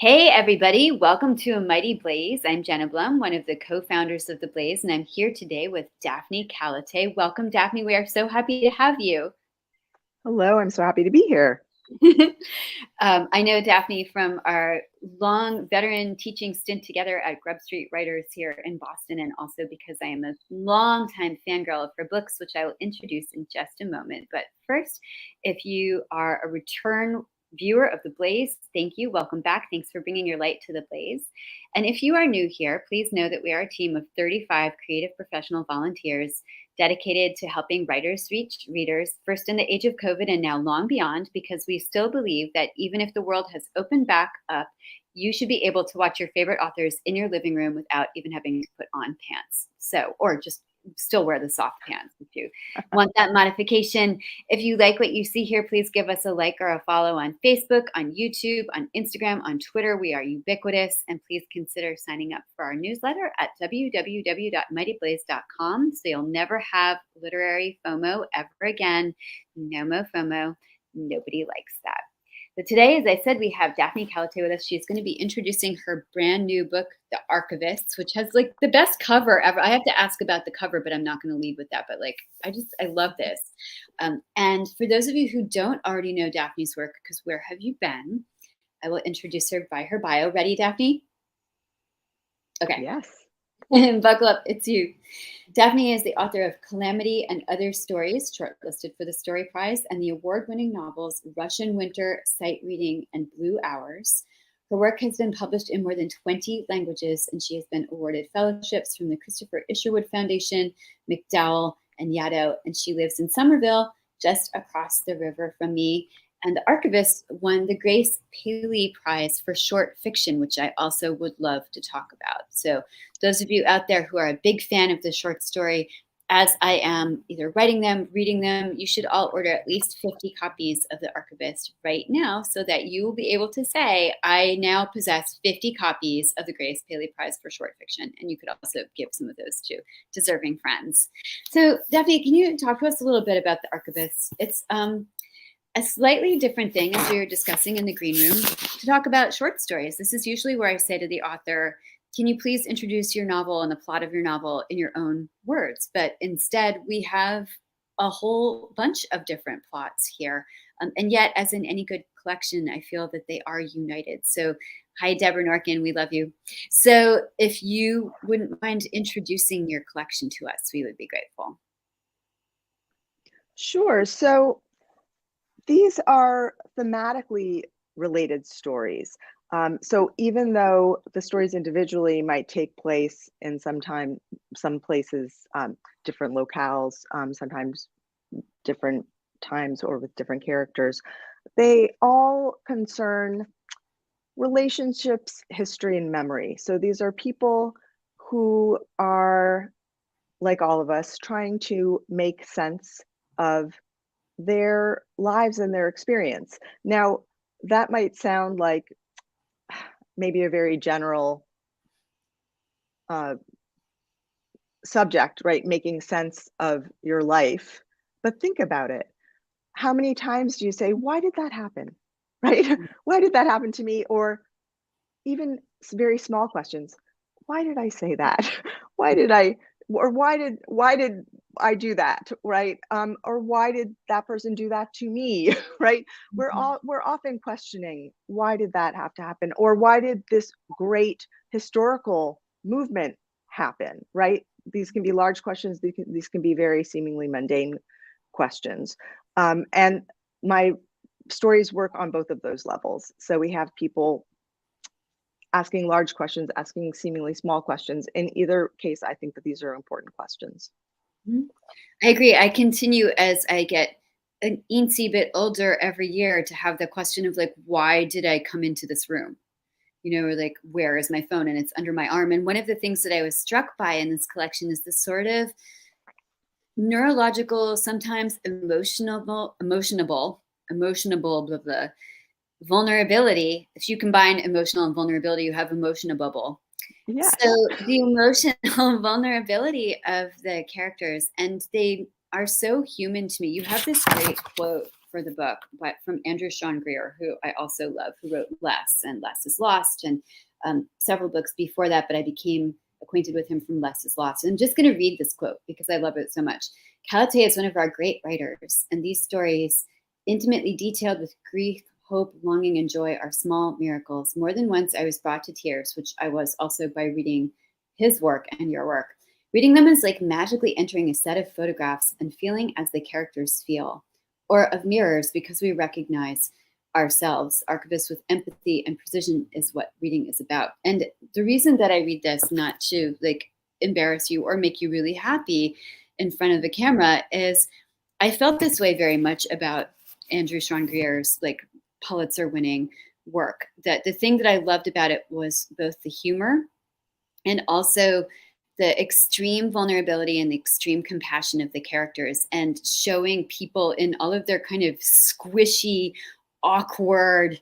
Hey, everybody. Welcome to A Mighty Blaze. I'm Jenna Blum, one of the co-founders of The Blaze, and I'm here today with Daphne Kalotay. Welcome, Daphne. We are so happy to have you. Hello, I'm so happy to be here. I know Daphne from our long veteran teaching stint together at Grub Street Writers here in Boston, and also because I am a longtime fangirl of her books, which I will introduce in just a moment. But first, if you are a return viewer of The Blaze, thank you. Welcome back. Thanks for bringing your light to The Blaze. And if you are new here, please know that we are a team of 35 creative professional volunteers dedicated to helping writers reach readers, first in the age of COVID and now long beyond, because we still believe that even if the world has opened back up, you should be able to watch your favorite authors in your living room without even having to put on pants. So, or just still wear the soft pants if you want that modification. If you like what you see here, please give us a like or a follow on Facebook, on YouTube, on Instagram, on Twitter. We are ubiquitous. And please consider signing up for our newsletter at www.mightyblaze.com so you'll never have literary FOMO ever again. No more FOMO. Nobody likes that. But today, as I said, we have Daphne Kalotay with us. She's going to be introducing her brand new book, The Archivists, which has like the best cover ever. I have to ask about the cover, but I'm not going to lead with that. But like, I love this. And for those of you who don't already know Daphne's work, because where have you been? I will introduce her by her bio. Ready, Daphne? Okay. Yes. Buckle up, it's you. Daphne is the author of Calamity and Other Stories, shortlisted for the Story Prize, and the award-winning novels Russian Winter, Sight Reading, and Blue Hours. Her work has been published in more than 20 languages, and she has been awarded fellowships from the Christopher Isherwood Foundation, McDowell, and Yaddo, and she lives in Somerville, just across the river from me. And The Archivists won the Grace Paley Prize for short fiction, which I also would love to talk about. So those of you out there who are a big fan of the short story, as I am either writing them, reading them, you should all order at least 50 copies of The Archivist right now so that you will be able to say, I now possess 50 copies of the Grace Paley Prize for short fiction. And you could also give some of those to deserving friends. So Daphne, can you talk to us a little bit about The Archivist? It's a slightly different thing, as we were discussing in the green room, to talk about short stories. This is usually where I say to the author, can you please introduce your novel and the plot of your novel in your own words? But instead, we have a whole bunch of different plots here. And yet, as in any good collection, I feel that they are united. So hi, Deborah Norkin, we love you. So if you wouldn't mind introducing your collection to us, we would be grateful. Sure. So these are thematically related stories. So even though the stories individually might take place in some places, different locales, sometimes different times or with different characters, they all concern relationships, history, and memory. So these are people who are, like all of us, trying to make sense of their lives and their experience. Now, that might sound like maybe a very general subject, right? Making sense of your life. But think about it. How many times do you say, why did that happen? Right? Why did that happen to me? Or even very small questions. Why did I say that? Why did I do that, right? Or why did that person do that to me, right? We're often questioning, why did that have to happen? Or why did this great historical movement happen, right? These can be large questions. These can be very seemingly mundane questions. And my stories work on both of those levels. So we have people asking large questions, asking seemingly small questions. In either case, I think that these are important questions. I agree. I continue as I get an eensy bit older every year to have the question of like, why did I come into this room? You know, or like, where is my phone? And it's under my arm. And one of the things that I was struck by in this collection is this sort of neurological, sometimes emotional, blah, blah, vulnerability. If you combine emotional and vulnerability, you have emotionable. Yes. So the emotional vulnerability of the characters, and they are so human to me. You have this great quote for the book, but from Andrew Sean Greer, who I also love, who wrote Less and Less is Lost and several books before that, but I became acquainted with him from Less is Lost. And I'm just going to read this quote because I love it so much. Kalotay is one of our great writers, and these stories, intimately detailed with grief, hope, longing, and joy, are small miracles. More than once, I was brought to tears, which I was also by reading his work and your work. Reading them is like magically entering a set of photographs and feeling as the characters feel, or of mirrors, because we recognize ourselves. Archivists with empathy and precision is what reading is about. And the reason that I read this, not to like embarrass you or make you really happy in front of the camera, is I felt this way very much about Andrew Sean Greer's like Pulitzer-winning work. That the thing that I loved about it was both the humor and also the extreme vulnerability and the extreme compassion of the characters, and showing people in all of their kind of squishy, awkward,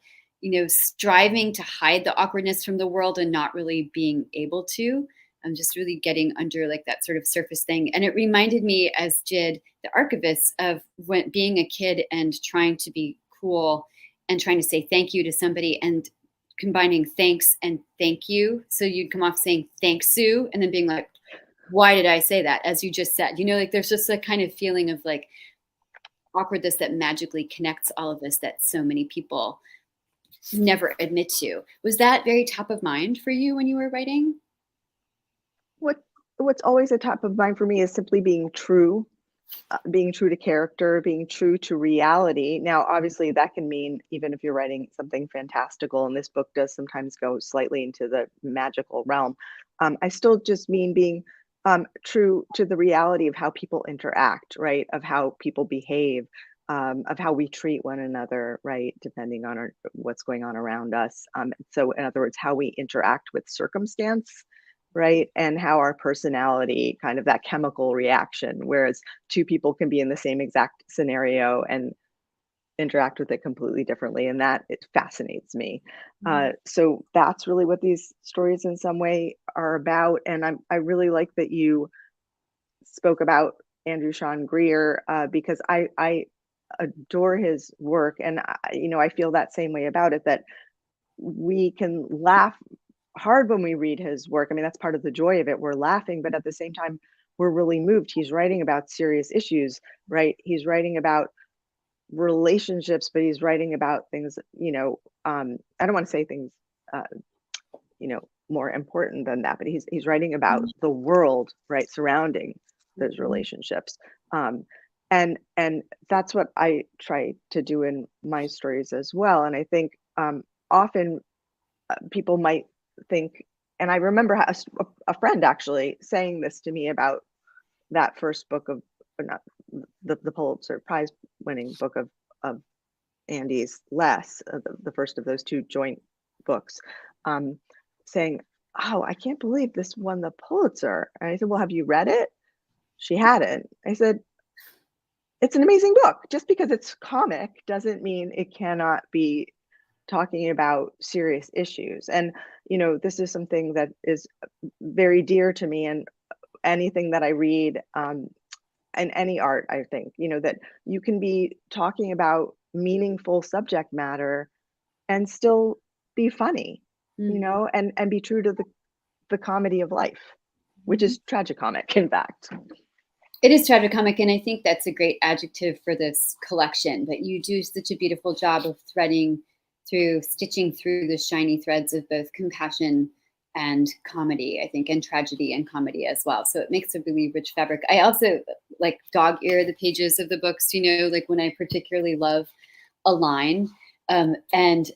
striving to hide the awkwardness from the world and not really being able to. I'm just really getting under like that sort of surface thing. And it reminded me, as did the archivists, of when being a kid and trying to be cool and trying to say thank you to somebody and combining thanks and thank you. So you'd come off saying thanks, Sue, and then being like, why did I say that? As you just said, like there's just a kind of feeling of like awkwardness that magically connects all of us that so many people never admit to. Was that very top of mind for you when you were writing? What's always at top of mind for me is simply being true to character, being true to reality. Now, obviously, that can mean even if you're writing something fantastical, and this book does sometimes go slightly into the magical realm. I still just mean being true to the reality of how people interact, right? Of how people behave, of how we treat one another, right? Depending on what's going on around us. So, in other words, how we interact with circumstance, right? And how our personality, kind of that chemical reaction, whereas two people can be in the same exact scenario and interact with it completely differently. And that, it fascinates me. So that's really what these stories in some way are about. And I really like that you spoke about Andrew Sean Greer, because I adore his work. And I feel that same way about it, that we can laugh hard when we read his work. I mean, that's part of the joy of it. We're laughing, but at the same time, we're really moved. He's writing about serious issues, right? He's writing about relationships, but he's writing about things, I don't want to say things, more important than that, but he's writing about the world, right, surrounding those relationships. And that's what I try to do in my stories as well. And I think often people might think, and I remember a friend actually saying this to me about that first book of, or not, the Pulitzer Prize winning book of Andy's, Less, the first of those two joint books, saying, oh, I can't believe this won the Pulitzer. And I said, well, have you read it? She hadn't. I said, it's an amazing book. Just because it's comic doesn't mean it cannot be talking about serious issues. And, this is something that is very dear to me, and anything that I read, and any art, I think, that you can be talking about meaningful subject matter and still be funny, and be true to the comedy of life, which is tragicomic, in fact. It is tragicomic, and I think that's a great adjective for this collection, that you do such a beautiful job of stitching through the shiny threads of both compassion and comedy, I think, and tragedy and comedy as well. So it makes a really rich fabric. I also like dog ear the pages of the books, like when I particularly love a line. And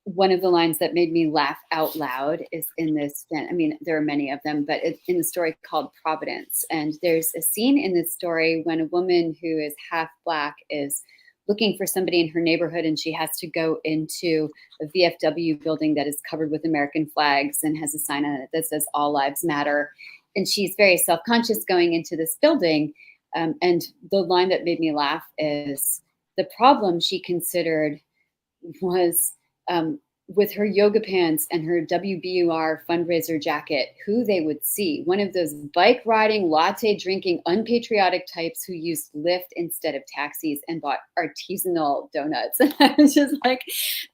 one of the lines that made me laugh out loud is in this, I mean, there are many of them, but it's in the story called Providence. And there's a scene in this story when a woman who is half Black is looking for somebody in her neighborhood, and she has to go into a VFW building that is covered with American flags and has a sign on it that says All Lives Matter. And she's very self-conscious going into this building. And the line that made me laugh is the problem she considered was with her yoga pants and her WBUR fundraiser jacket, who they would see. One of those bike riding, latte drinking, unpatriotic types who used Lyft instead of taxis and bought artisanal donuts. And I was just like,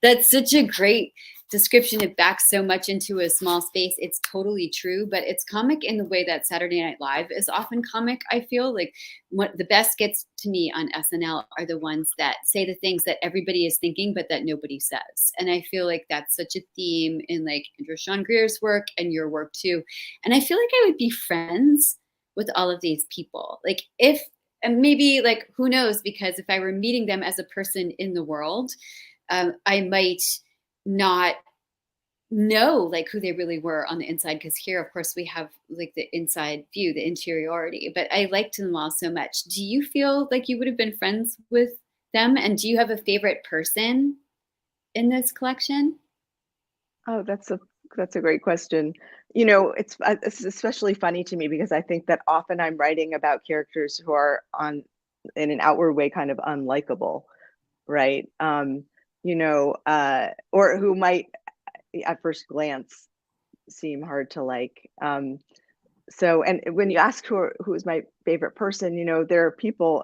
that's such a great description. It backs so much into a small space. It's totally true, but it's comic in the way that Saturday Night Live is often comic. I feel like what the best gets to me on SNL are the ones that say the things that everybody is thinking, but that nobody says. And I feel like that's such a theme in like Andrew Sean Greer's work and your work too. And I feel like I would be friends with all of these people. Like if, and maybe like, who knows, because if I were meeting them as a person in the world, I might not know like who they really were on the inside, because here of course we have like the inside view, the interiority, but I liked them all so much. Do you feel like you would have been friends with them, and do you have a favorite person in this collection? Oh, that's a great question. You know, it's especially funny to me because I think that often I'm writing about characters who are in an outward way kind of unlikable, right? You know, or who might at first glance seem hard to like. So, and when you ask who is my favorite person, you know, there are people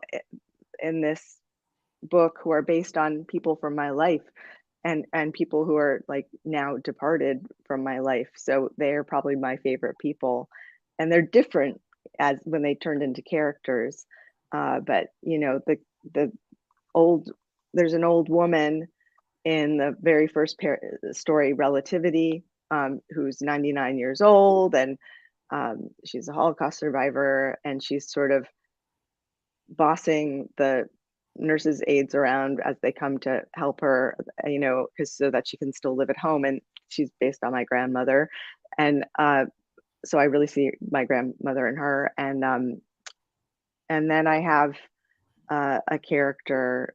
in this book who are based on people from my life, and people who are like now departed from my life. So they're probably my favorite people, and they're different as when they turned into characters. But you know, the old there's an old woman in the very first story, Relativity, who's 99 years old, and she's a Holocaust survivor, and she's sort of bossing the nurses' aides around as they come to help her, you know, because so that she can still live at home. And she's based on my grandmother, and so I really see my grandmother in her. And then I have a character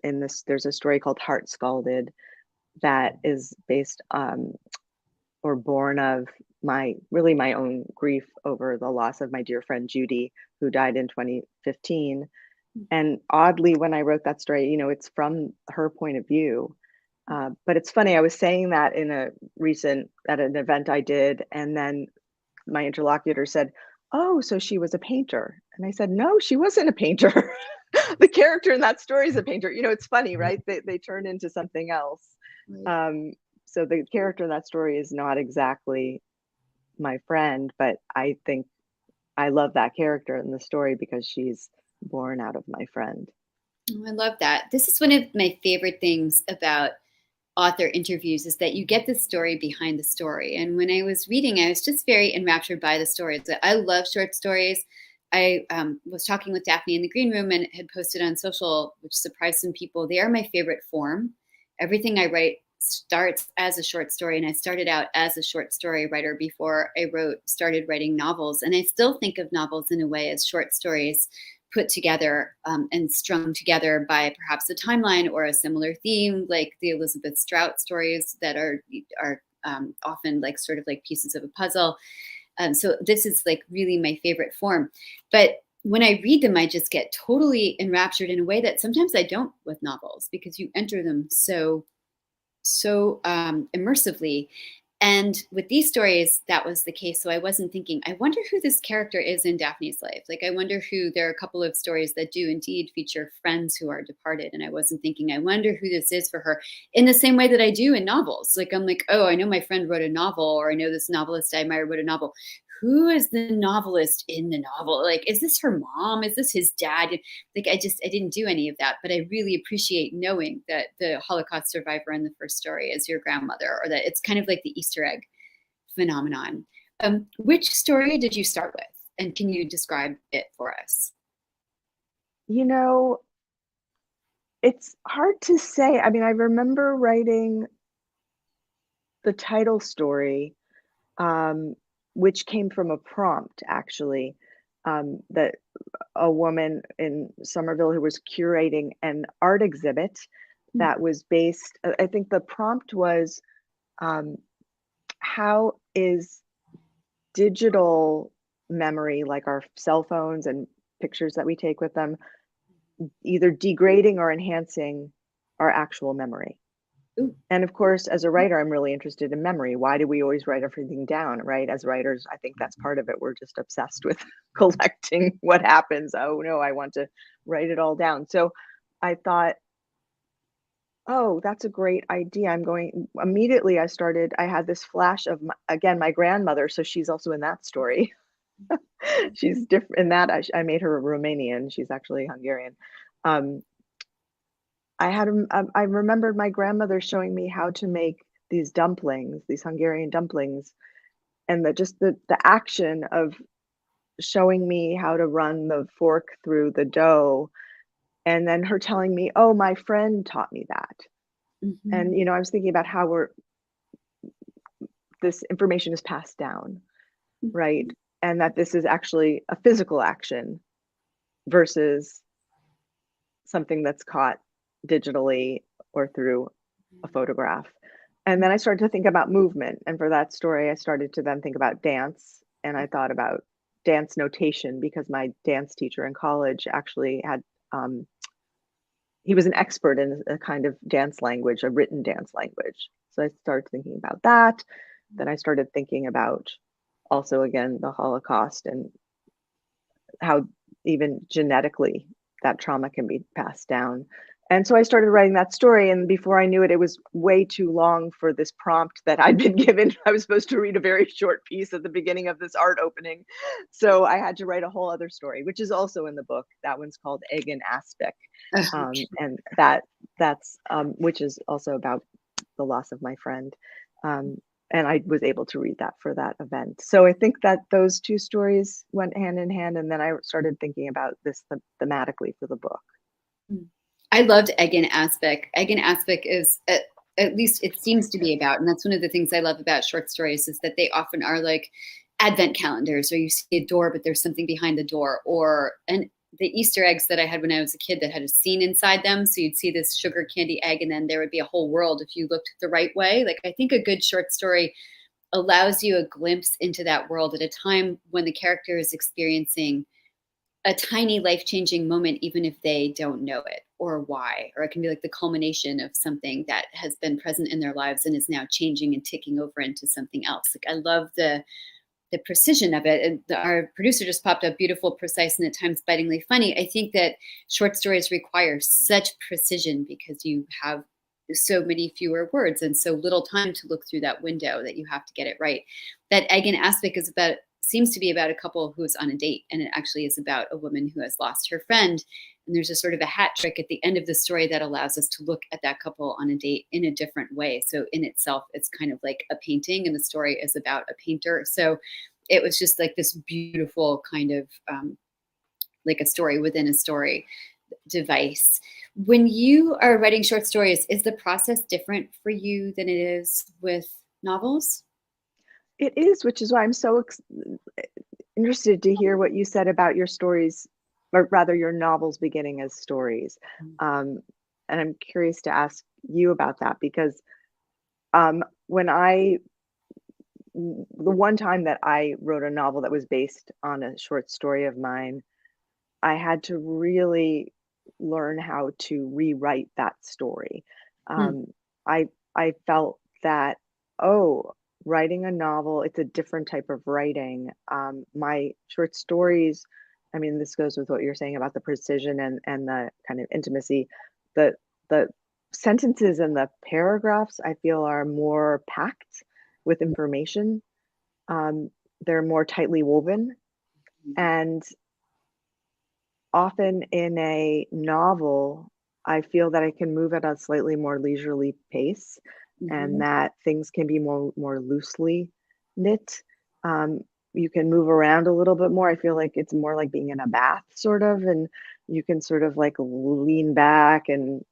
in this. There's a story called Heart Scalded that is based or born of my own grief over the loss of my dear friend Judy, who died in 2015. And oddly, when I wrote that story, you know, it's from her point of view. But it's funny, I was saying that at an event I did, and then my interlocutor said, "Oh, so she was a painter." And I said, "No, she wasn't a painter." The character in that story is a painter. You know, it's funny, right? They turn into something else. So the character in that story is not exactly my friend, but I think I love that character in the story because she's born out of my friend. Oh, I love that. This is one of my favorite things about author interviews, is that you get the story behind the story. And when I was reading, I was just very enraptured by the stories. I love short stories. I was talking with Daphne in the green room and had posted on social, which surprised some people. They are my favorite form. Everything I write starts as a short story, and I started out as a short story writer before I started writing novels. And I still think of novels in a way as short stories put together and strung together by perhaps a timeline or a similar theme, like the Elizabeth Strout stories that are often like sort of like pieces of a puzzle. So this is like really my favorite form. But when I read them, I just get totally enraptured in a way that sometimes I don't with novels, because you enter them so immersively. And with these stories, that was the case. So I wasn't thinking, I wonder who this character is in Daphne's life. Like, I wonder who, there are a couple of stories that do indeed feature friends who are departed. And I wasn't thinking, I wonder who this is for her, in the same way that I do in novels. Like, I'm like, oh, I know my friend wrote a novel, or I know this novelist I admire wrote a novel. Who is the novelist in the novel? Like, is this her mom? Is this his dad? Like, I didn't do any of that, but I really appreciate knowing that the Holocaust survivor in the first story is your grandmother, or that it's kind of like the Easter egg phenomenon. Which story did you start with? And can you describe it for us? You know, it's hard to say. I mean, I remember writing the title story, which came from a prompt, actually, that a woman in Somerville who was curating an art exhibit that was based, I think the prompt was, how is digital memory, like our cell phones and pictures that we take with them, either degrading or enhancing our actual memory? Ooh. And of course, as a writer, I'm really interested in memory. Why do we always write everything down, right? As writers, I think that's part of it. We're just obsessed with collecting what happens. Oh no, I want to write it all down. So I thought, oh, that's a great idea. I'm going immediately. I had this flash of, again, my grandmother. So she's also in that story. She's different in that. I made her Romanian. She's actually Hungarian. Um, I remembered my grandmother showing me how to make these dumplings, these Hungarian dumplings, and the action of showing me how to run the fork through the dough, and then her telling me, "Oh, my friend taught me that." And, Mhm. I was thinking about how this information is passed down, right? Mhm. And that this is actually a physical action versus something that's caught digitally or through a photograph. And then I started to think about movement. And for that story, I started to then think about dance. And I thought about dance notation because my dance teacher in college actually um, he was an expert in a kind of dance language, a written dance language. So I started thinking about that. Then I started thinking about also, again, the Holocaust and how even genetically that trauma can be passed down. And so I started writing that story, and before I knew it, it was way too long for this prompt that I'd been given. I was supposed to read a very short piece at the beginning of this art opening. So I had to write a whole other story, which is also in the book. That one's called Egg and Aspic. Okay. And that's which is also about the loss of my friend. Um, and I was able to read that for that event. So I think that those two stories went hand in hand, and then I started thinking about this thematically for the book. Mm. I loved Egg and Aspic. Egg and Aspic is at least it seems to be about, and that's one of the things I love about short stories is that they often are like advent calendars, or you see a door, but there's something behind the door, or and the Easter eggs that I had when I was a kid that had a scene inside them. So you'd see this sugar candy egg, and then there would be a whole world if you looked the right way. Like I think a good short story allows you a glimpse into that world at a time when the character is experiencing a tiny life-changing moment, even if they don't know it or why, or it can be like the culmination of something that has been present in their lives and is now changing and ticking over into something else. Like I love the precision of it. And our producer just popped up beautiful, precise, and at times bitingly funny. I think that short stories require such precision because you have so many fewer words and so little time to look through that window that you have to get it right. That Egg and Aspic is about seems to be about a couple who's on a date, and it actually is about a woman who has lost her friend. And there's a sort of a hat trick at the end of the story that allows us to look at that couple on a date in a different way. So in itself, it's kind of like a painting, and the story is about a painter. So it was just like this beautiful kind of like a story within a story device. When you are writing short stories, is the process different for you than it is with novels? It is, which is why I'm so interested to hear what you said about your stories, or rather your novels beginning as stories. Um, and I'm curious to ask you about that because when the one time that I wrote a novel that was based on a short story of mine, I had to really learn how to rewrite that story. Hmm. Um, I felt that, oh, writing a novel, it's a different type of writing. My short stories, I mean, this goes with what you're saying about the precision and the kind of intimacy. The sentences and the paragraphs I feel are more packed with information. Um, they're more tightly woven, and often in a novel, I feel that I can move at a slightly more leisurely pace and Mhm. that things can be more loosely knit. Um, you can move around a little bit more. I feel like it's more like being in a bath, sort of, and you can sort of like lean back and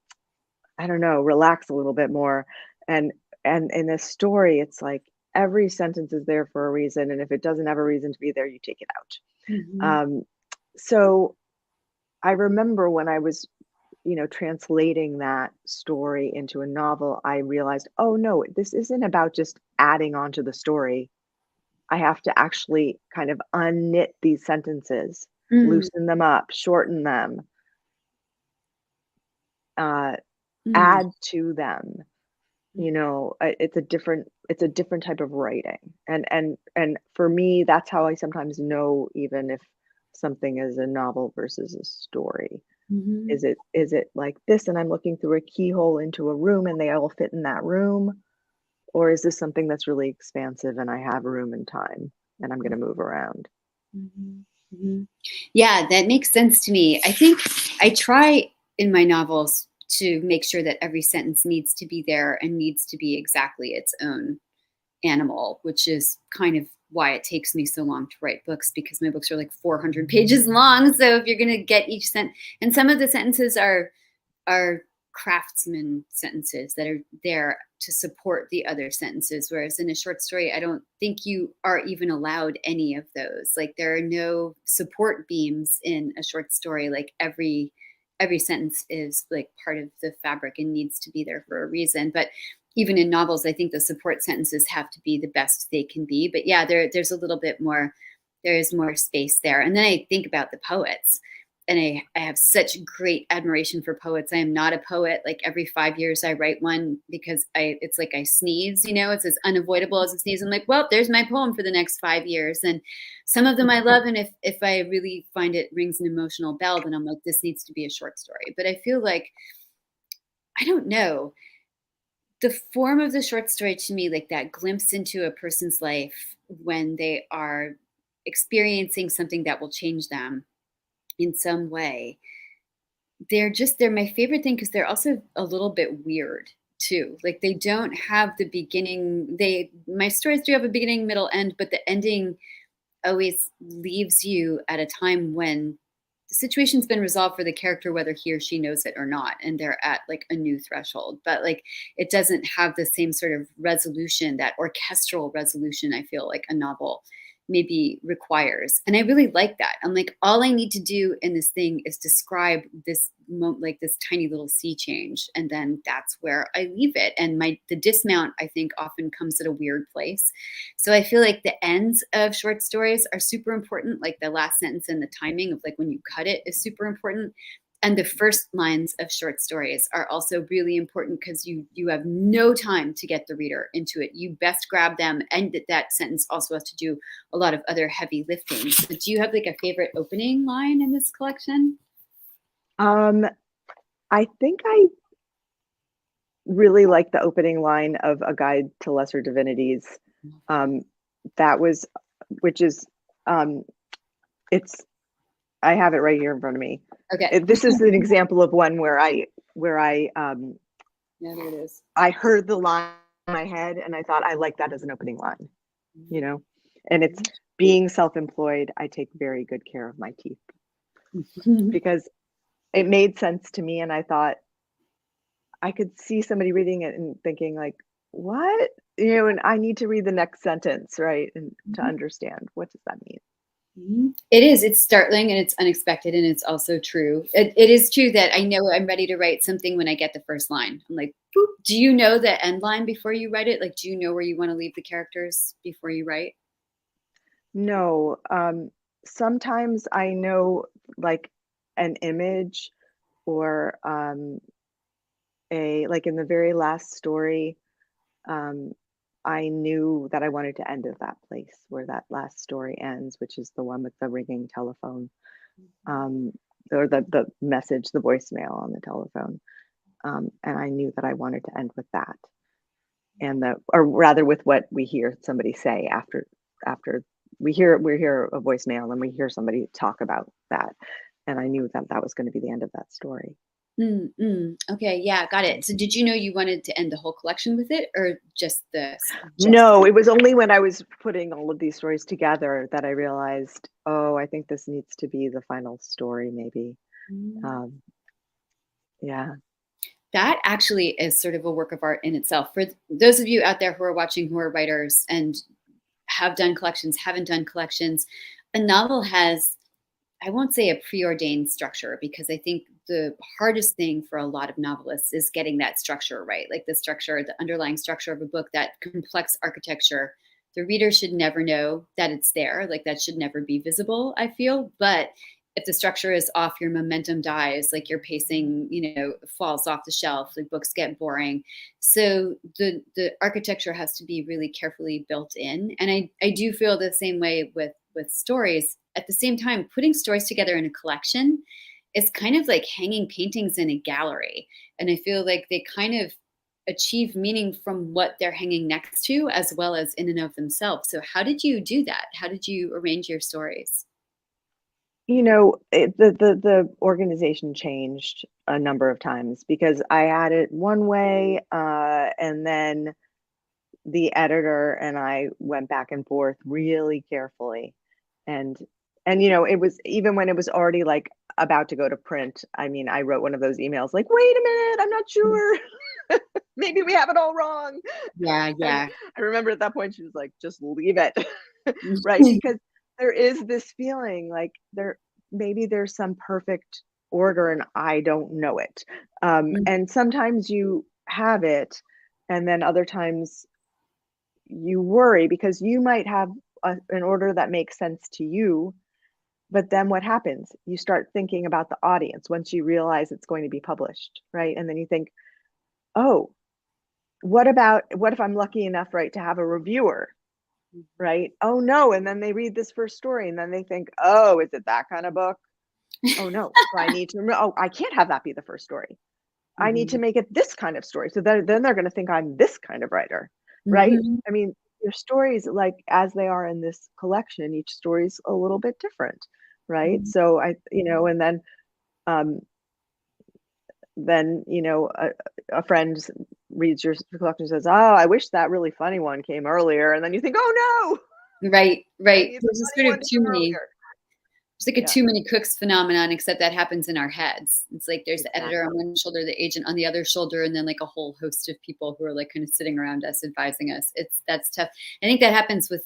I don't know, relax a little bit more. And in a story, it's like every sentence is there for a reason, and if it doesn't have a reason to be there, you take it Mhm. out. So I remember when I was, translating that story into a novel, I realized, oh no, this isn't about just adding on to the story. I have to actually kind of unknit these sentences, Mm. loosen them up, shorten them, uh, Mm. add to them. You know, it's a different type of writing. And for me, that's how I sometimes know even if something is a novel versus a story. Mm-hmm. Is it like this and I'm looking through a keyhole into a room and they all fit in that room? Or is this something that's really expansive and I have room and time and I'm going to move around? Mhm, mhm. Yeah, that makes sense to me. I think I try in my novels to make sure that every sentence needs to be there and needs to be exactly its own animal, which is kind of why it takes me so long to write books, because my books are like 400 pages long. So if you're going to get each sentence, and some of the sentences are craftsman sentences that are there to support the other sentences, whereas in a short story I don't think you are even allowed any of those. Like there are no support beams in a short story. Like every sentence is like part of the fabric and needs to be there for a reason. But even in novels, I think the support sentences have to be the best they can be. But yeah, there's a little bit more, there is more space there. And then I think about the poets, and I have such great admiration for poets. I am not a poet. Like every 5 years I write one, because it's like I sneeze, you know, it's as unavoidable as a sneeze. I'm like, well, there's my poem for the next 5 years. And some of them I love. And if I really find it rings an emotional bell, then I'm like, this needs to be a short story. But I feel like, I don't know, the form of the short story to me, like that glimpse into a person's life when they are experiencing something that will change them in some way, they're my favorite thing, because they're also a little bit weird too. Like they don't have the beginning. My stories do have a beginning, middle, end, but the ending always leaves you at a time when the situation's been resolved for the character, whether he or she knows it or not, and they're at like a new threshold. But like it doesn't have the same sort of resolution, that orchestral resolution, I feel like a novel maybe requires. And I really like that. I'm like, all I need to do in this thing is describe this like this tiny little sea change, and then that's where I leave it. And the dismount, I think, often comes at a weird place. So I feel like the ends of short stories are super important. Like the last sentence and the timing of like when you cut it is super important. And the first lines of short stories are also really important, because you have no time to get the reader into it. You best grab them. And that sentence also has to do a lot of other heavy lifting. But do you have like a favorite opening line in this collection? I think I really like the opening line of A Guide to Lesser Divinities. That was, which is, it's, I have it right here in front of me. Okay. This is an example of one where I Yeah, there it is. I heard the line in my head and I thought I like that as an opening line, you know, and it's, being self-employed, I take very good care of my teeth, because it made sense to me. And I thought I could see somebody reading it and thinking like, what? You know, and I need to read the next sentence, right? And to understand, what does that mean? It is. It's startling and it's unexpected, and it's also true. It is true that I know I'm ready to write something when I get the first line. I'm like, boop. Do you know the end line before you write it? Like, do you know where you want to leave the characters before you write? No, sometimes I know like an image, or like in the very last story, um, I knew that I wanted to end at that place where that last story ends, which is the one with the ringing telephone, um, or the message, the voicemail on the telephone. And I knew that I wanted to end with that, and or rather with what we hear somebody say after we hear a voicemail and we hear somebody talk about that, and I knew that that was going to be the end of that story. Okay, yeah, got it. So did you know you wanted to end the whole collection with it, or just just No, it was only when I was putting all of these stories together that I realized, oh, I think this needs to be the final story, maybe. Mm. Um, yeah. That actually is sort of a work of art in itself. For those of you out there who are watching who are writers and have done collections, haven't done collections, a novel has, I won't say a preordained structure, because I think the hardest thing for a lot of novelists is getting that structure right. Like the structure, the underlying structure of a book, that complex architecture. The reader should never know that it's there. Like that should never be visible, I feel. But if the structure is off, your momentum dies, like your pacing, falls off the shelf, like books get boring. So the architecture has to be really carefully built in. And I do feel the same way with stories. At the same time, putting stories together in a collection is kind of like hanging paintings in a gallery. And I feel like they kind of achieve meaning from what they're hanging next to, as well as in and of themselves. So how did you do that? How did you arrange your stories? The organization changed a number of times because I had it one way, and then the editor and I went back and forth really carefully. And it was, even when it was already like about to go to print, I mean, I wrote one of those emails like, wait a minute, I'm not sure. Maybe we have it all wrong. Yeah, And yeah. I remember at that point she was like, just leave it. Right? Because there is this feeling like maybe there's some perfect order and I don't know it. And sometimes you have it, and then other times you worry because you might have an order that makes sense to you, but then what happens? You start thinking about the audience once you realize it's going to be published, right? And then you think, oh, what if I'm lucky enough, right, to have a reviewer, right? Oh no, and then they read this first story and then they think, oh, is it that kind of book? Oh no, so I need to oh, I can't have that be the first story. I need to make it this kind of story. So then they're going to think I'm this kind of writer, right? I mean, your stories, like as they are in this collection, each story's a little bit different, right? So and then a friend reads your collection and says, oh, I wish that really funny one came earlier, and then you think, oh no, right. I need There's the a funny sort one of to too come many. earlier. It's like a too many cooks phenomenon, except that happens in our heads. It's like there's the editor on one shoulder, the agent on the other shoulder, and then like a whole host of people who are like kind of sitting around us, advising us. That's tough. I think that happens with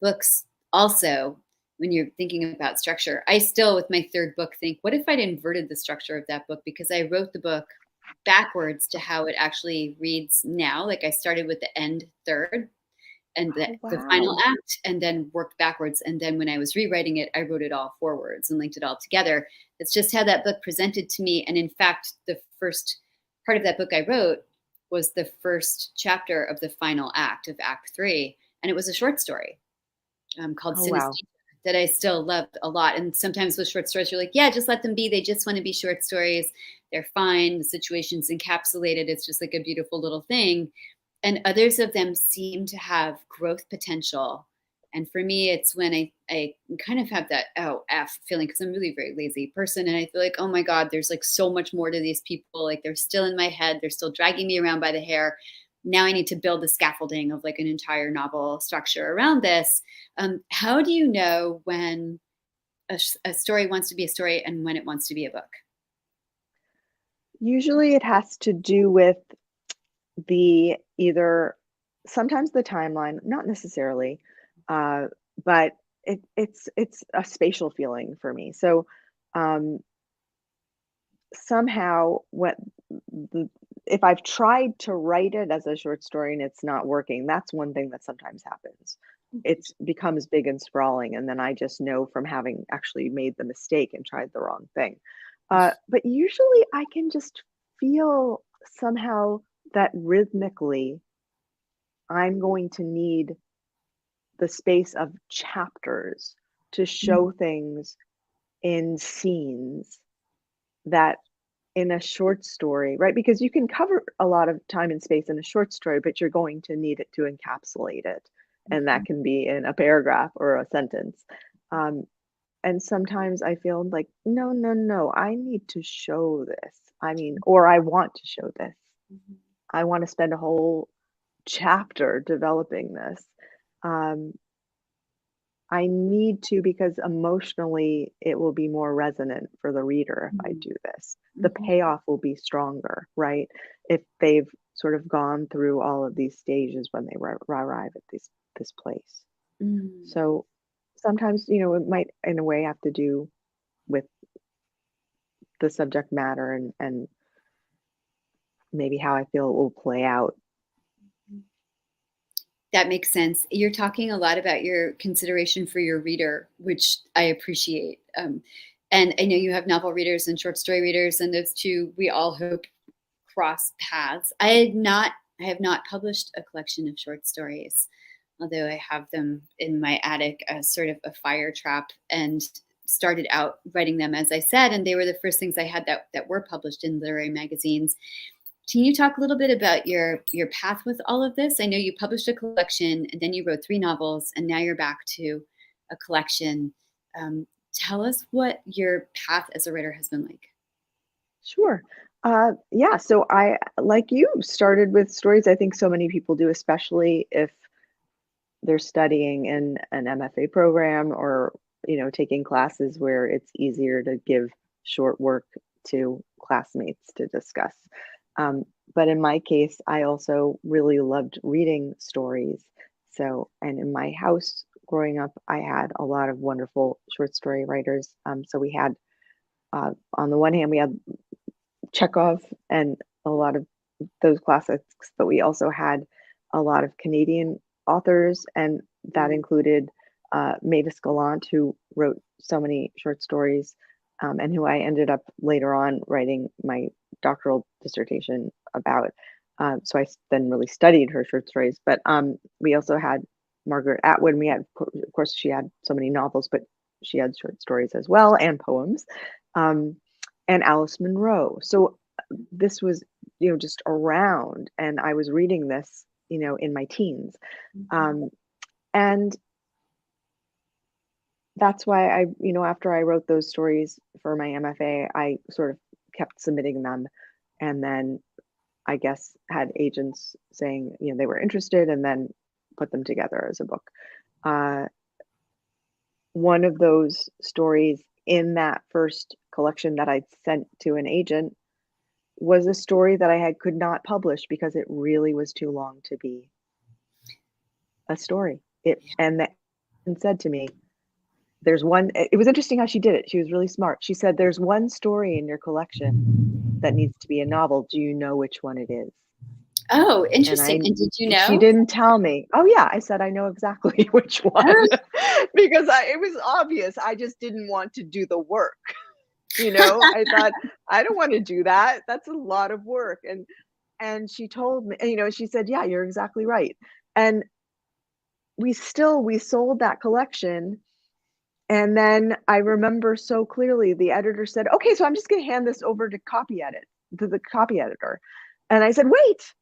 books also when you're thinking about structure. I still, with my third book, think, what if I'd inverted the structure of that book? Because I wrote the book backwards to how it actually reads now. Like I started with the end third and the final act, and then worked backwards. And then when I was rewriting it, I wrote it all forwards and linked it all together. It's just how that book presented to me. And in fact, the first part of that book I wrote was the first chapter of the final act of Act 3. And it was a short story called Synesthesia that I still loved a lot. And sometimes with short stories, you're like, yeah, just let them be. They just want to be short stories. They're fine. The situation's encapsulated. It's just like a beautiful little thing. And others of them seem to have growth potential. And for me, it's when I kind of have that feeling, because I'm really a very lazy person. And I feel like, oh my God, there's like so much more to these people. Like they're still in my head. They're still dragging me around by the hair. Now I need to build the scaffolding of like an entire novel structure around this. How do you know when a story wants to be a story and when it wants to be a book? Usually it has to do with sometimes the timeline, not necessarily, but it's a spatial feeling for me. So somehow if I've tried to write it as a short story and it's not working, that's one thing that sometimes happens. It becomes big and sprawling, and then I just know from having actually made the mistake and tried the wrong thing. But usually I can just feel somehow that rhythmically I'm going to need the space of chapters to show things in scenes that in a short story, right? Because you can cover a lot of time and space in a short story, but you're going to need it to encapsulate it. And that can be in a paragraph or a sentence. And sometimes I feel like, no, I need to show this. I mean, or I want to show this. I want to spend a whole chapter developing this. I need to, because emotionally it will be more resonant for the reader if I do this. The payoff will be stronger, right? If they've sort of gone through all of these stages when they arrive at this place. So sometimes, it might in a way have to do with the subject matter and maybe how I feel it will play out. That makes sense. You're talking a lot about your consideration for your reader, which I appreciate. And I know you have novel readers and short story readers, and those two, we all hope, cross paths. I have not published a collection of short stories, although I have them in my attic as sort of a fire trap, and started out writing them, as I said, and they were the first things I had that were published in literary magazines. Can you talk a little bit about your path with all of this? I know you published a collection, and then you wrote 3 novels, and now you're back to a collection. Tell us what your path as a writer has been like. Sure. Yeah, so I, like you, started with stories. I think so many people do, especially if they're studying in an MFA program, or, taking classes where it's easier to give short work to classmates to discuss. But in my case, I also really loved reading stories. So, and in my house growing up, I had a lot of wonderful short story writers. So we had, on the one hand, we had Chekhov and a lot of those classics, but we also had a lot of Canadian authors, and that included Mavis Gallant, who wrote so many short stories, and who I ended up later on writing my doctoral dissertation about. So I then really studied her short stories. But we also had Margaret Atwood. We had, of course, she had so many novels, but she had short stories as well, and poems. And Alice Munro. So this was, just around, and I was reading this, in my teens. And that's why I, after I wrote those stories for my MFA, I sort of kept submitting them, and then I guess had agents saying, they were interested, and then put them together as a book. One of those stories in that first collection that I'd sent to an agent was a story that I could not publish because it really was too long to be a story. And said to me, there's one, it was interesting how she did it. She was really smart. She said, there's one story in your collection that needs to be a novel. Do you know which one it is? Oh, interesting. And did you know? She didn't tell me. Oh yeah, I said, I know exactly which one. Because it was obvious. I just didn't want to do the work. I thought, I don't want to do that. That's a lot of work. And she told me, she said, yeah, you're exactly right. And we sold that collection. And then I remember so clearly the editor said, okay, so I'm just going to hand this over to the copy editor. And I said, wait.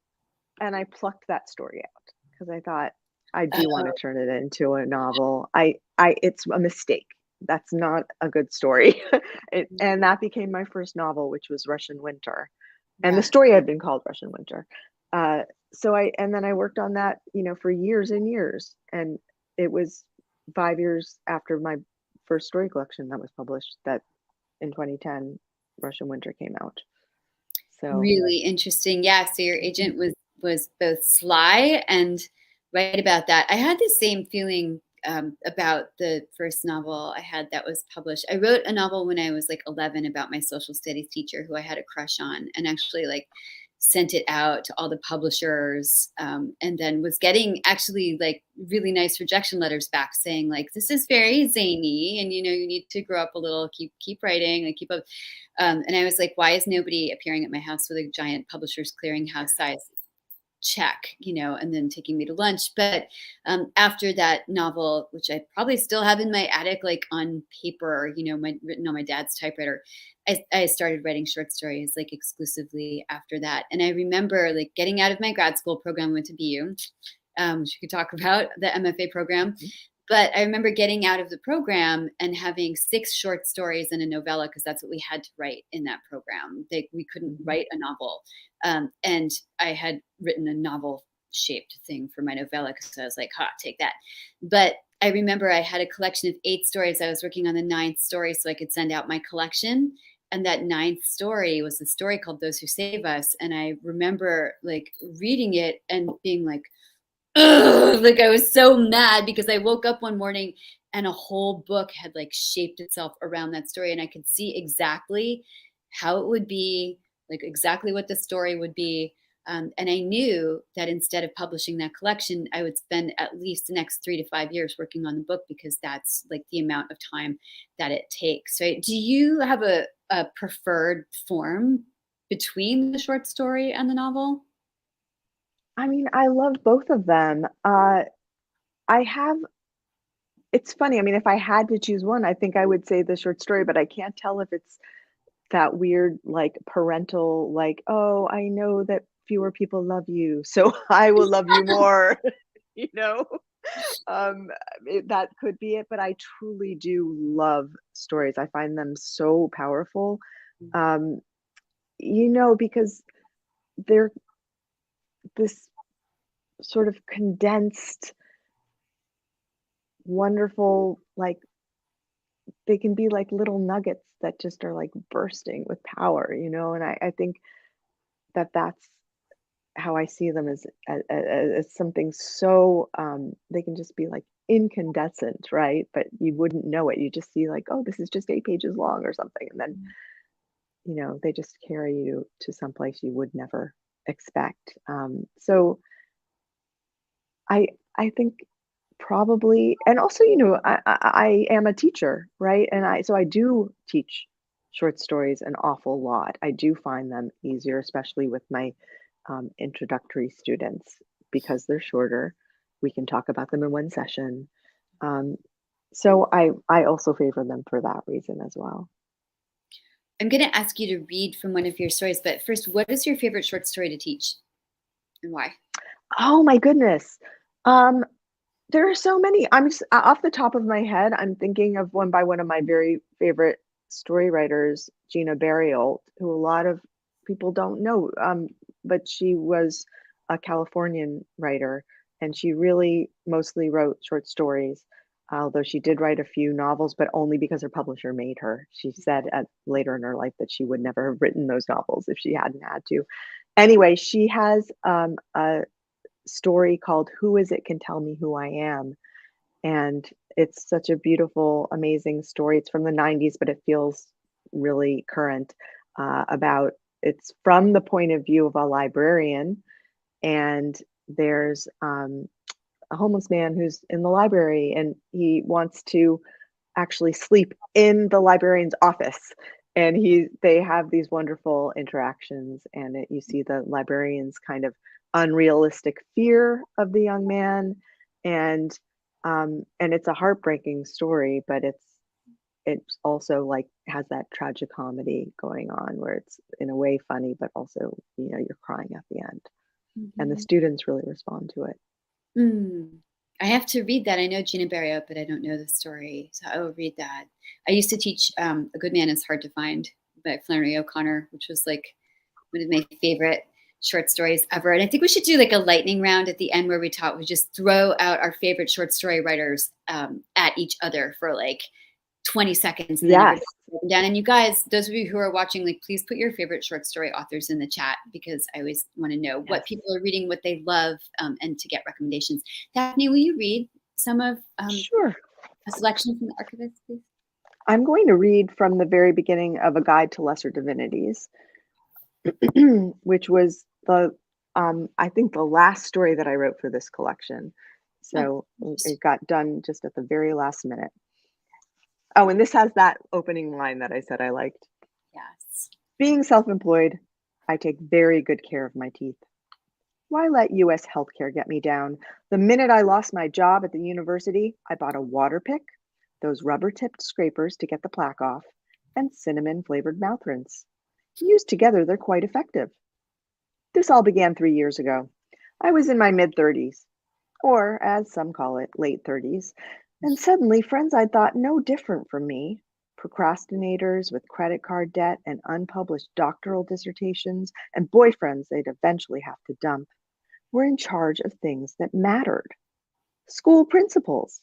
And I plucked that story out because I thought, I do want to turn it into a novel. It's a mistake. That's not a good story. And that became my first novel, which was Russian Winter. And the story had been called Russian Winter. And then I worked on that, for years and years. And it was 5 years after my first story collection that was published that in 2010, Russian Winter came out. So really interesting. Yeah. So your agent was both sly and right about that. I had the same feeling about the first novel I had that was published. I wrote a novel when I was like 11 about my social studies teacher who I had a crush on, and actually sent it out to all the publishers, and then was getting actually really nice rejection letters back saying this is very zany, and you need to grow up a little, keep writing, and keep up. And I was like, why is nobody appearing at my house with a giant Publishers Clearinghouse size check, and then taking me to lunch? But after that novel, which I probably still have in my attic, on paper, written on my dad's typewriter, I started writing short stories exclusively after that. And I remember getting out of my grad school program, went to BU, which we could talk about, the MFA program. But I remember getting out of the program and having 6 short stories and a novella, because that's what we had to write in that program. We couldn't write a novel. And I had written a novel-shaped thing for my novella because I was like, take that. But I remember I had a collection of 8 stories. I was working on the 9th story so I could send out my collection. And that 9th story was a story called Those Who Save Us. And I remember reading it and being like, ugh, I was so mad because I woke up one morning and a whole book had shaped itself around that story, and I could see exactly how it would be, exactly what the story would be. And I knew that instead of publishing that collection, I would spend at least the next 3 to 5 years working on the book, because that's like the amount of time that it takes. Right? Do you have a preferred form between the short story and the novel? I mean, I love both of them. I have It's funny, I mean, if I had to choose one, I think I would say the short story, but I can't tell if it's that weird, like, parental, like, "Oh, I know that fewer people love you, so I will love you more," you know? Um, that could be it, but I truly do love stories. I find them so powerful, um, because they're this sort of condensed, wonderful, like, they can be like little nuggets that just are like bursting with power, and I think that that's how I see them as something so they can just be like incandescent, right? But you wouldn't know it. You just see like, oh, this is just 8 pages long or something. And then, they just carry you to someplace you would never expect. So I think probably, and also, I am a teacher, right? And I do teach short stories an awful lot. I do find them easier, especially with my introductory students, because they're shorter. We can talk about them in one session. Um, so I also favor them for that reason as well. I'm going to ask you to read from one of your stories, but first, what is your favorite short story to teach and why? Oh my goodness. Um, There are so many. Off the top of my head, I'm thinking of one by one of my very favorite story writers, Gina Barriolt, who a lot of people don't know, but she was a Californian writer, and she really mostly wrote short stories, although she did write a few novels, but only because her publisher made her. She said later in her life that she would never have written those novels if she hadn't had to. Anyway, she has a story called Who Is It Can Tell Me Who I Am. And it's such a beautiful, amazing story. It's from the 90s, but it feels really current. About It's from the point of view of a librarian, and there's a homeless man who's in the library, and he wants to actually sleep in the librarian's office. And they have these wonderful interactions, and you see the librarian's kind of unrealistic fear of the young man, and it's a heartbreaking story, but it's also like has that tragic comedy going on where it's in a way funny, but also you're crying at the end, and the Mhm. students really respond to it. Mm. I have to read that. I know Gina Barriott, but I don't know the story, so I will read that. I used to teach A Good Man Is Hard to Find by Flannery O'Connor, which was like one of my favorite short stories ever. And I think we should do like a lightning round at the end where we just throw out our favorite short story writers at each other for like 20 seconds, and then Yes. everybody write them down. And you guys, those of you who are watching, like, please put your favorite short story authors in the chat, because I always want to know what Yes. people are reading, what they love, and to get recommendations. Daphne, will you read some of Sure. a selection from the archivist, please? I'm going to read from the very beginning of A Guide to Lesser Divinities, which was I think the last story that I wrote for this collection. Oh, So interesting. it got done just at the very last minute. Oh, and this has that opening line that I said I liked. Yes. Being self-employed, I take very good care of my teeth. Why let US healthcare get me down? The minute I lost my job at the university, I bought a water pick, those rubber-tipped scrapers to get the plaque off, and cinnamon-flavored mouth rinse. Used together, they're quite effective. This all began 3 years ago. I was in my mid-30s, or as some call it, late 30s, and suddenly friends I thought no different from me, procrastinators with credit card debt and unpublished doctoral dissertations, and boyfriends they'd eventually have to dump, were in charge of things that mattered. School principals,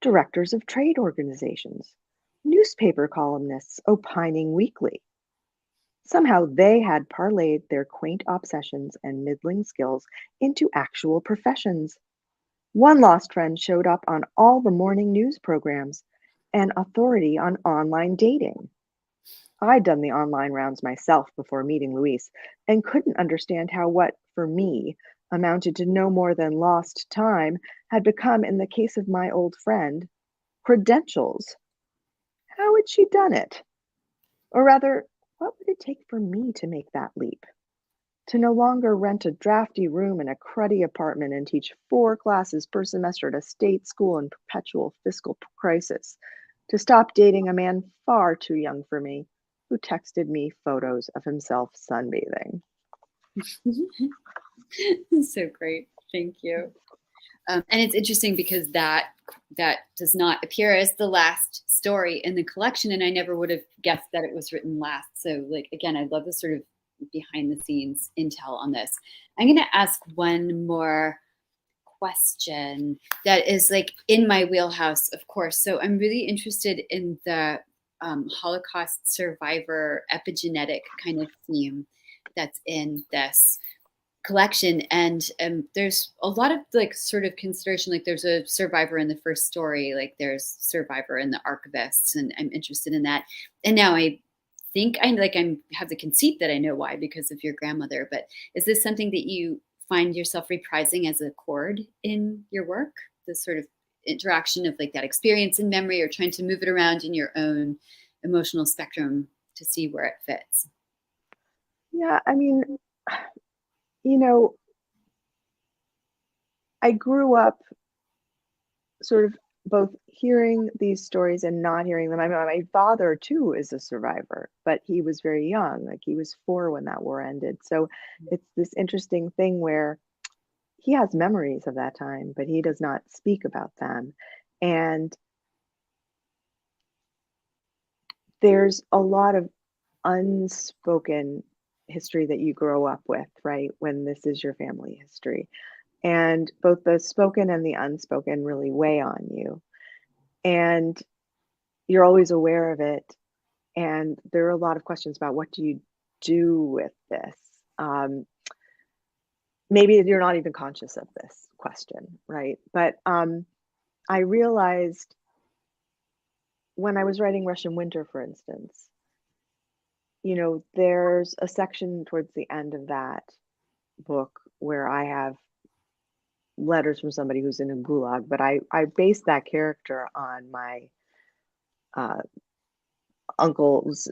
directors of trade organizations, newspaper columnists opining weekly. Somehow they had parlayed their quaint obsessions and middling skills into actual professions. One lost friend showed up on all the morning news programs, an authority on online dating. I'd done the online rounds myself before meeting Luis, and couldn't understand how what, for me, amounted to no more than lost time had become, in the case of my old friend, credentials. How had she done it? Or rather, what would it take for me to make that leap? To no longer rent a drafty room in a cruddy apartment and teach 4 classes per semester at a state school in perpetual fiscal crisis. To stop dating a man far too young for me, who texted me photos of himself sunbathing. So great. Thank you. And it's interesting because that does not appear as the last story in the collection, and I never would have guessed that it was written last. So, like, again, I love the sort of behind the scenes intel on this. I'm going to ask one more question that is like in my wheelhouse, of course. So I'm really interested in the Holocaust survivor epigenetic kind of theme that's in this collection. And there's a lot of like sort of consideration, like there's a survivor in the first story, like there's survivor in the Archivists, and I'm interested in that. And now I think I have the conceit that I know why, because of your grandmother. But is this something that you find yourself reprising as a chord in your work? The sort of interaction of like that experience and memory, or trying to move it around in your own emotional spectrum to see where it fits? Yeah, I mean, you know, I grew up sort of both hearing these stories and not hearing them. My father too is a survivor, but he was very young, like he was 4 when that war ended. So it's this interesting thing where he has memories of that time, but he does not speak about them. And there's a lot of unspoken history that you grow up with, right? When this is your family history. And both the spoken and the unspoken really weigh on you. And you're always aware of it. And there are a lot of questions about what do you do with this? Maybe you're not even conscious of this question, right? But I realized when I was writing Russian Winter, for instance, there's a section towards the end of that book where I have letters from somebody who's in a gulag, but I based that character on my uncle's.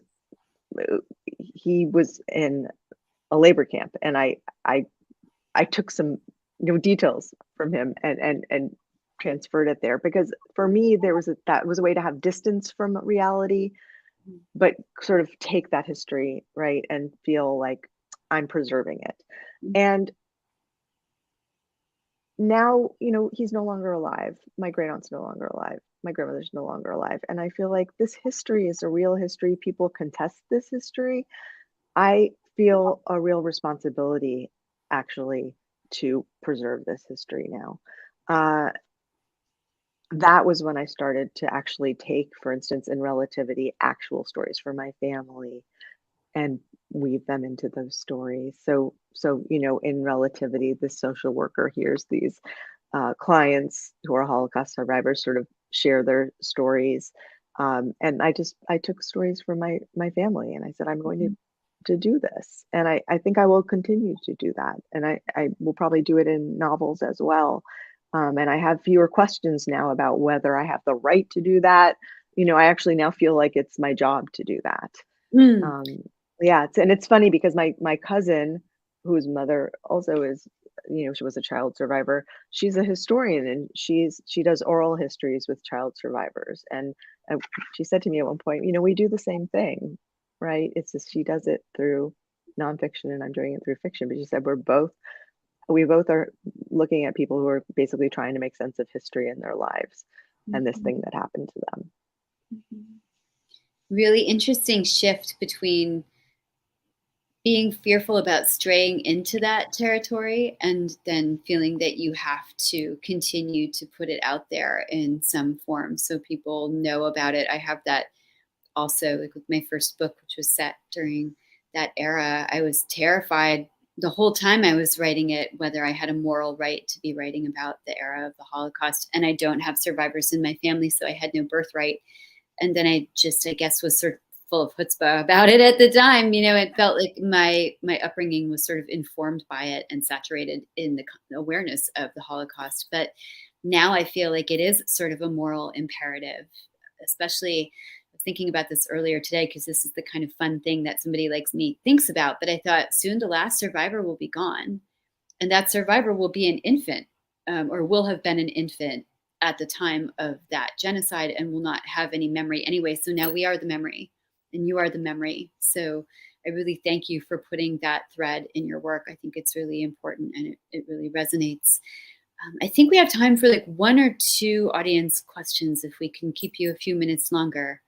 He was in a labor camp, and I took some details from him and transferred it there, because for me that was a way to have distance from reality, but sort of take that history, right, and feel like I'm preserving it. And now, he's no longer alive. My great aunt's no longer alive. My grandmother's no longer alive. And I feel like this history is a real history. People contest this history. I feel a real responsibility, actually, to preserve this history now. That was when I started to actually take, for instance, in Relativity, actual stories from my family and weave them into those stories. So in Relativity, the social worker hears these clients who are Holocaust survivors sort of share their stories. And I took stories from my family, and I said, I'm going to do this. And I think I will continue to do that. And I will probably do it in novels as well. And I have fewer questions now about whether I have the right to do that. I actually now feel like it's my job to do that. Yeah, it's funny because my cousin, whose mother also is, she was a child survivor. She's a historian, and she does oral histories with child survivors. And she said to me at one point, we do the same thing, right? It's just she does it through nonfiction, and I'm doing it through fiction. But she said we both are looking at people who are basically trying to make sense of history in their lives and this thing that happened to them. Really interesting shift between being fearful about straying into that territory and then feeling that you have to continue to put it out there in some form so people know about it. I have that also, like with my first book, which was set during that era. I was terrified the whole time I was writing it, whether I had a moral right to be writing about the era of the Holocaust. And I don't have survivors in my family, so I had no birthright. And then I guess, was sort of full of chutzpah about it at the time. It felt like my upbringing was sort of informed by it and saturated in the awareness of the Holocaust. But now I feel like it is sort of a moral imperative, especially thinking about this earlier today, because this is the kind of fun thing that somebody like me thinks about. But I thought soon the last survivor will be gone, and that survivor will be an infant, or will have been an infant at the time of that genocide, and will not have any memory anyway. So now we are the memory, and you are the memory. So I really thank you for putting that thread in your work. I think it's really important, and it really resonates. I think we have time for like one or two audience questions, if we can keep you a few minutes longer.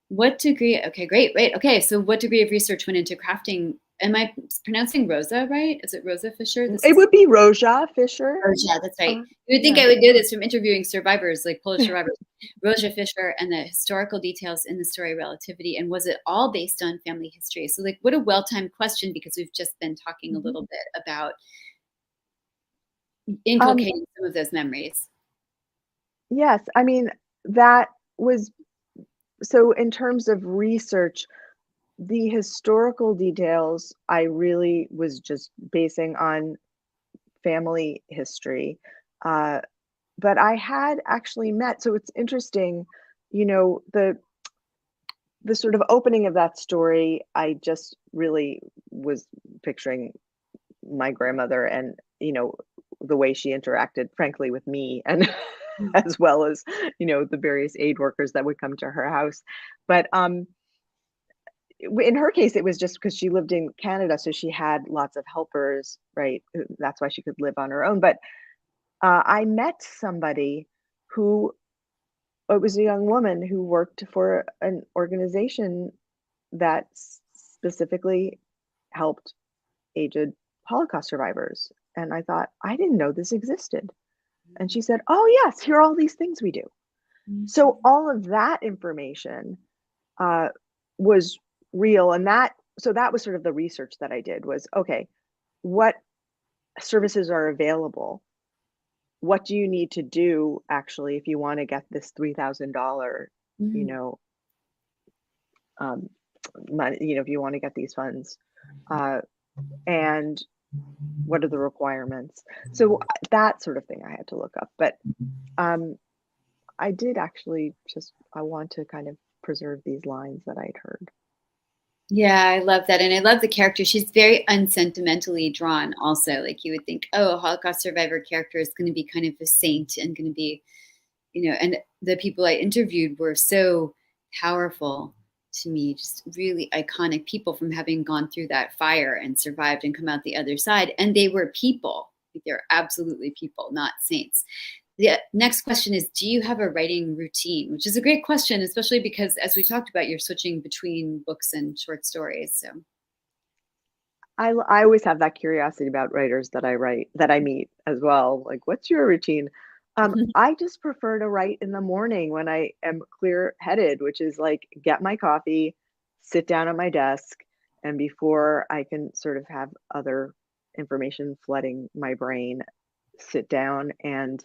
What degree? Okay, great. Okay, so what degree of research went into crafting? Am I pronouncing Rosa right? Is it Rosa Fisher? It would be Rosa Fisher. Rosa, that's right. You would think I would know this from interviewing survivors, like Polish survivors. Rosa Fisher, and the historical details in the story Relativity. And was it all based on family history? So like, what a well-timed question, because we've just been talking a little bit about inculcating some of those memories. Yes, I mean, that was, so in terms of research, the historical details I really was just basing on family history. But I had actually met, so it's interesting, the sort of opening of that story, I just really was picturing my grandmother and, the way she interacted, frankly, with me, and as well as, the various aid workers that would come to her house. But in her case, it was just because she lived in Canada, so she had lots of helpers, right? That's why she could live on her own. But I met somebody who, it was a young woman who worked for an organization that specifically helped aged Holocaust survivors. And I thought, I didn't know this existed. And she said, oh, yes, here are all these things we do. So all of that information was real. And so that was sort of the research that I did, was, okay, what services are available? What do you need to do, actually, if you want to get this $3,000, money, if you want to get these funds, and what are the requirements? So that sort of thing I had to look up. But I did actually I want to kind of preserve these lines that I'd heard. Yeah, I love that. And I love the character. She's very unsentimentally drawn also. Like, you would think, oh, a Holocaust survivor character is going to be kind of a saint and going to be, and the people I interviewed were so powerful to me, just really iconic people from having gone through that fire and survived and come out the other side. And they were people. They're absolutely people, not saints. The next question is, do you have a writing routine? Which is a great question, especially because, as we talked about, you're switching between books and short stories. So I always have that curiosity about writers that I meet as well. Like, what's your routine? I just prefer to write in the morning when I am clear-headed, which is like, get my coffee, sit down at my desk, and before I can sort of have other information flooding my brain, sit down and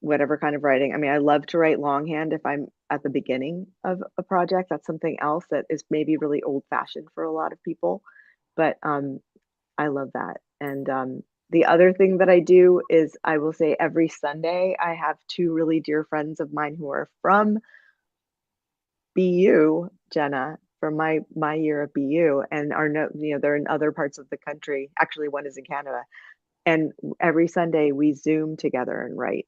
whatever kind of writing. I mean, I love to write longhand if I'm at the beginning of a project. That's something else that is maybe really old-fashioned for a lot of people, but I love that. And the other thing that I do is, I will say, every Sunday I have two really dear friends of mine who are from BU, Jenna, from my year of BU, and they're in other parts of the country. Actually, one is in Canada, and every Sunday we Zoom together and write.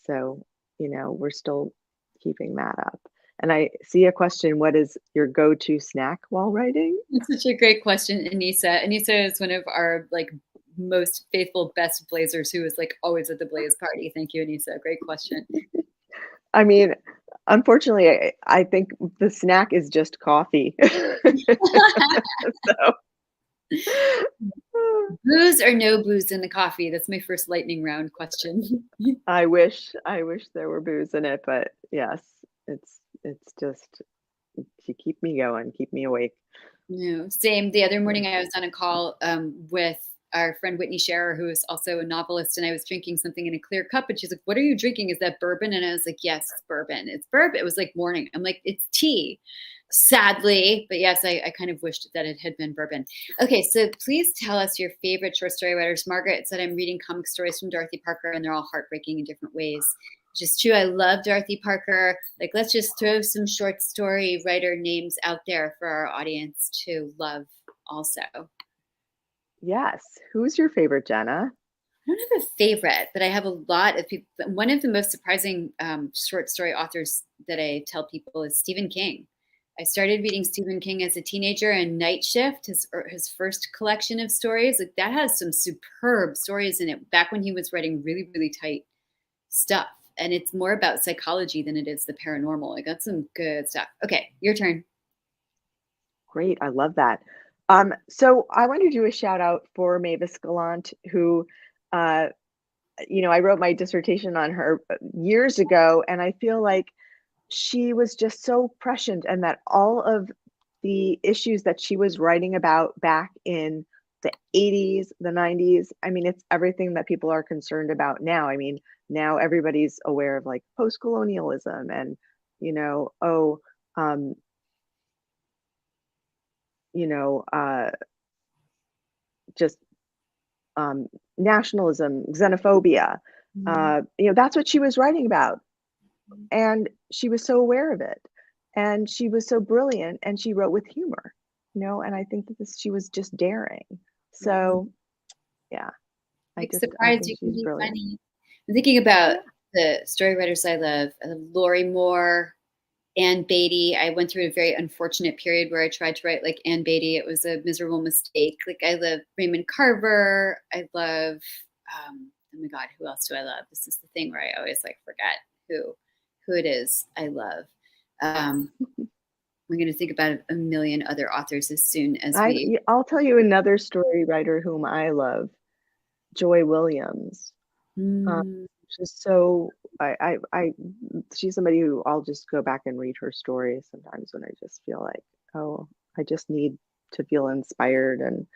So we're still keeping that up. And I see a question: what is your go-to snack while writing? It's such a great question, Anissa. Anissa is one of our most faithful best blazers, who is always at the Blaze party. Thank you, Anissa. Great question. I mean, unfortunately, I think the snack is just coffee. So booze or no booze in the coffee? That's my first lightning round question. I wish there were booze in it, but yes, it's just to keep me going, keep me awake. No, same. The other morning I was on a call with our friend Whitney Scherer, who is also a novelist, and I was drinking something in a clear cup, and she's like, "What are you drinking? Is that bourbon?" And I was like, "Yes, it's bourbon. It's bourbon." It was like morning. I'm like, "It's tea." Sadly, but yes, I kind of wished that it had been bourbon. Okay, so please tell us your favorite short story writers. Margaret said, I'm reading comic stories from Dorothy Parker, and they're all heartbreaking in different ways. Which is true. I love Dorothy Parker. Like, let's just throw some short story writer names out there for our audience to love also. Yes. Who's your favorite, Jenna? I don't have a favorite, but I have a lot of people. One of the most surprising short story authors that I tell people is Stephen King. I started reading Stephen King as a teenager, and Night Shift, his first collection of stories, like that has some superb stories in it back when he was writing really, really tight stuff. And it's more about psychology than it is the paranormal. I got some good stuff. Okay, your turn. Great. I love that. So I want to do a shout out for Mavis Gallant, who, I wrote my dissertation on her years ago, and I feel like she was just so prescient, and that all of the issues that she was writing about back in the 80s, the 90s, I mean, it's everything that people are concerned about now. I mean, now everybody's aware of like post-colonialism and, um, just nationalism, xenophobia. That's what she was writing about. And she was so aware of it. And she was so brilliant, and she wrote with humor, and I think that she was just daring. So, yeah, I Surprised think you can she's be brilliant. funny. I'm thinking about the story writers I love. Lori Moore, Ann Beatty. I went through a very unfortunate period where I tried to write like Ann Beatty. It was a miserable mistake. Like I love Raymond Carver. I love, oh my God, who else do I love? This is the thing where I always like forget who it is I love. I'm going to think about a million other authors as soon as I'll tell you another story writer whom I love, Joy Williams. She's so she's somebody who I'll just go back and read her stories sometimes when I just feel like, oh, I just need to feel inspired and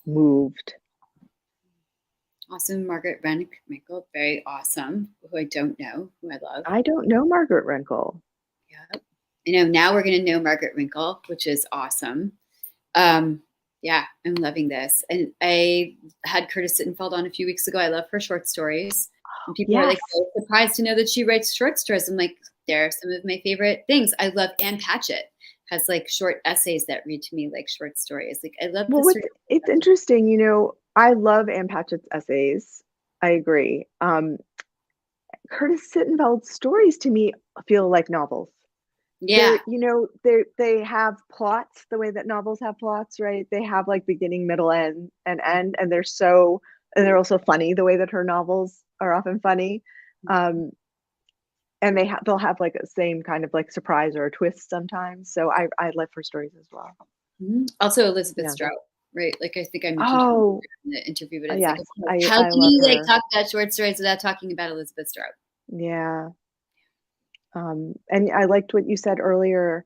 moved. Awesome. Margaret Renkl, very awesome, who I don't know, who I love. I don't know Margaret Renkl. Yep. Now we're going to know Margaret Renkl, which is awesome. Yeah, I'm loving this. And I had Curtis Sittenfeld on a few weeks ago. I love her short stories. And people are like so surprised to know that she writes short stories. I'm like, they're some of my favorite things. I love Ann Patchett. Has like short essays that read to me like short stories. Like I love this. It's interesting, I love Ann Patchett's essays. I agree. Curtis Sittenfeld's stories to me feel like novels. Yeah. They have plots the way that novels have plots, right? They have like beginning, middle, and end, and they're also funny the way that her novels are often funny. And they'll have like a same kind of like surprise or a twist sometimes. So I love her stories as well. Also Elizabeth Strout, right? Like I think I mentioned in the interview, but it's yes, like, how can you like talk about short stories without talking about Elizabeth Strout? Yeah. And I liked what you said earlier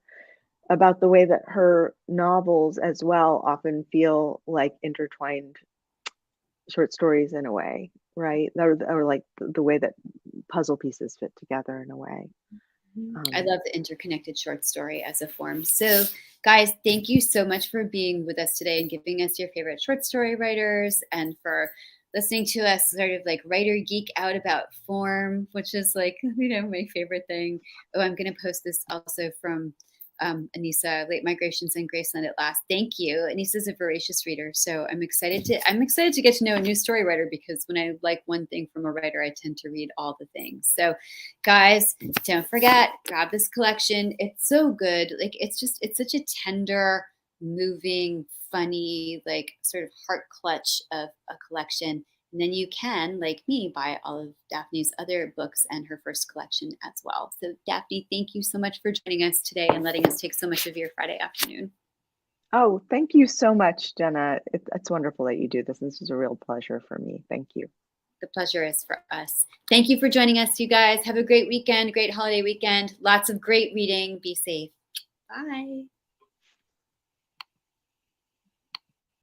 about the way that her novels as well often feel like intertwined short stories in a way, right? Or like the way that puzzle pieces fit together in a way. I love the interconnected short story as a form. So guys, thank you so much for being with us today and giving us your favorite short story writers, and for listening to us sort of like writer geek out about form, which is like, my favorite thing. Oh, I'm going to post this also from Anissa, Late Migrations and Graceland at Last. Thank you. Anissa's a voracious reader, so I'm excited to get to know a new story writer, because when I like one thing from a writer, I tend to read all the things. So guys, don't forget, grab this collection. It's so good. Like it's such a tender, moving, funny, like sort of heart clutch of a collection. And then you can, like me, buy all of Daphne's other books and her first collection as well. So Daphne, thank you so much for joining us today and letting us take so much of your Friday afternoon. Oh, thank you so much, Jenna. It's wonderful that you do this. This is a real pleasure for me. Thank you. The pleasure is for us. Thank you for joining us, you guys. Have a great weekend, great holiday weekend. Lots of great reading. Be safe. Bye.